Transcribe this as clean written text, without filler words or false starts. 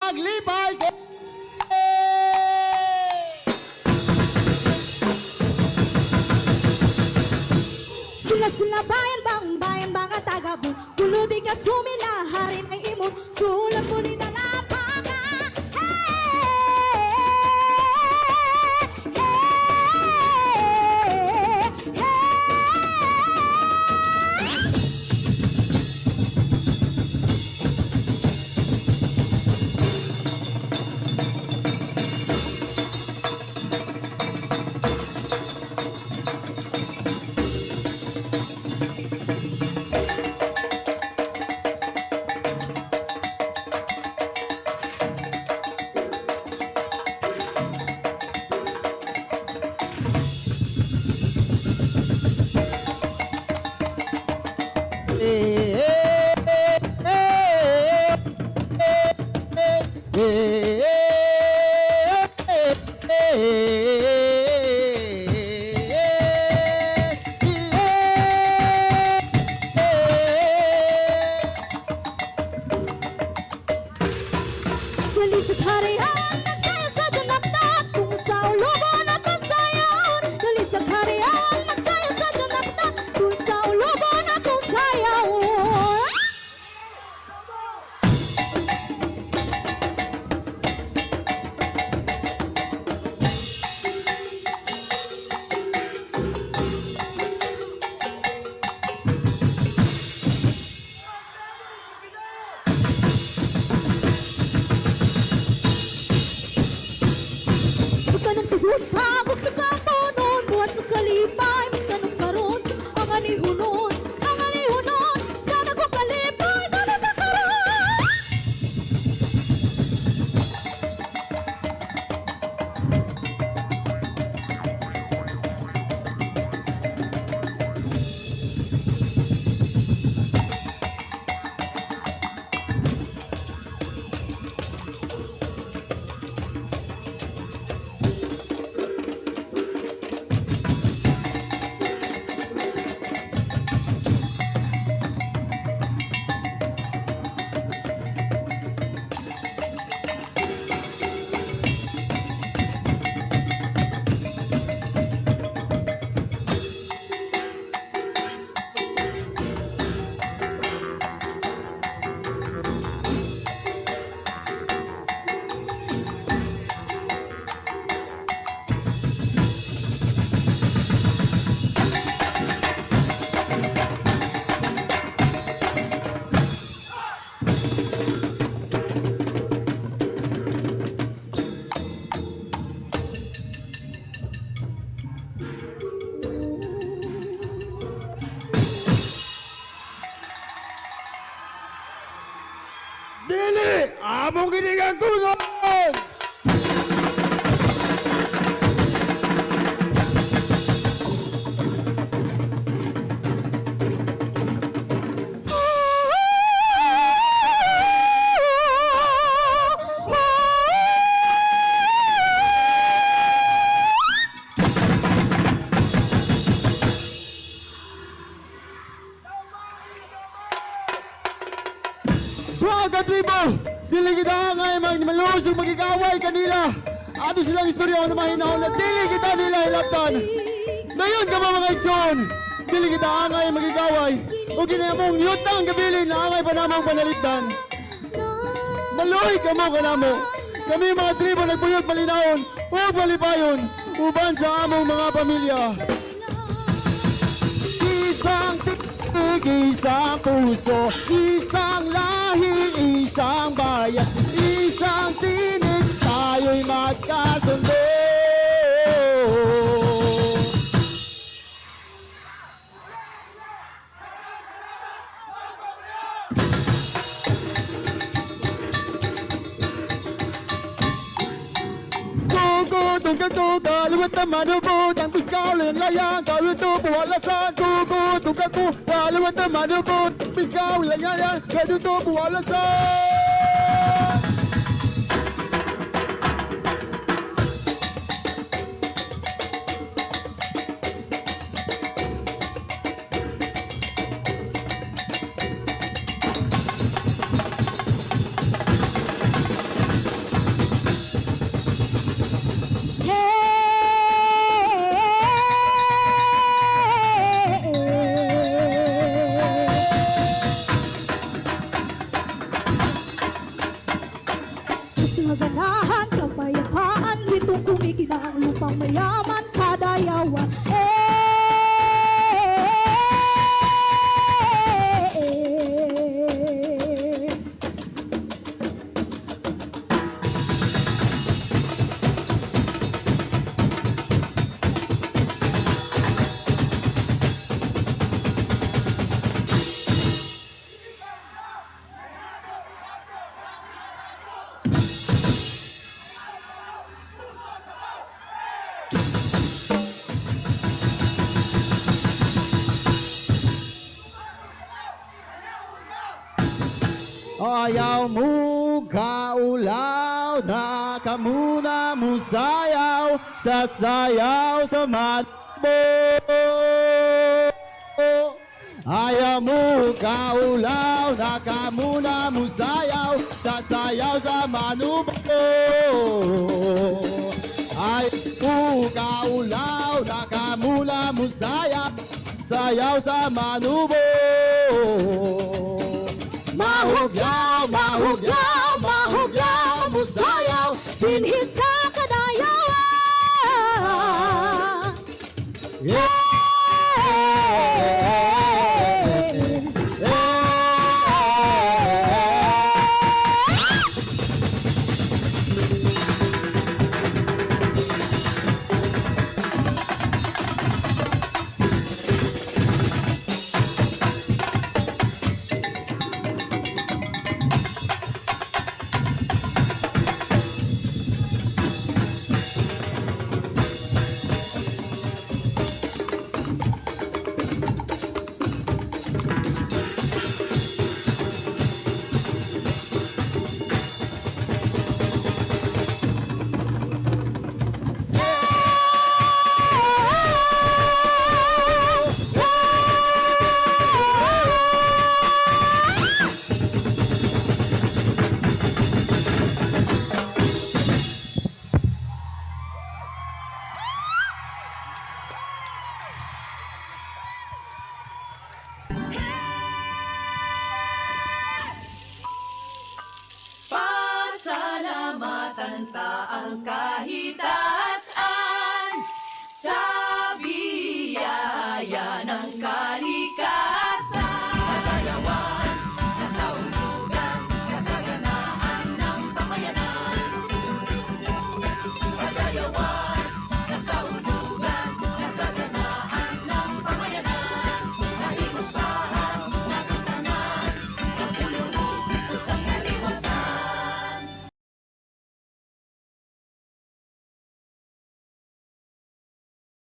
Maglibay! Sila bayan bang at tagabun. Kulo di ka sumilaharin ay imong sulat mo ni nalapanga. Dili! Among ginigang tugon! Tribo, dili kita ngay malusog magigaway kanila. Ato silang istorya na mahinahon na dili kita nila hilaptan. Dayon ka ba mga igsoon? Dili kita angay magigaway. O ginamong yutang gabilin na angay pa namang panalitan. Maluhi ka mo kanamo. Kami mga tribo nagbuyot malinahon o malipayon uban sa among mga pamilya. Isang isang puso, isang lahi, isang bayan, isang tinig, tayo'y magkasundo. Tuga, luwat na manubot, ang piskaw lang layang, kaluto puwalasan. Tuga, luwat na manubot, piskaw lang layang, kaluto puwalasan. Ayaw mo kaulaw, na kamuna mo sayaw, sasayaw sa manbo. Ayaw mo kaulaw, na kamuna mo sayaw, sasayaw sa manubo. Ayaw mo kaulaw, na kamuna mo sayaw, sayaw sa manubo. Mahugyaw, mahugyaw, mahugyaw, musayaw, dinhi sa Kadayawan. Yeah! Pasalamatan ta ang kahitasan sa biyaya ng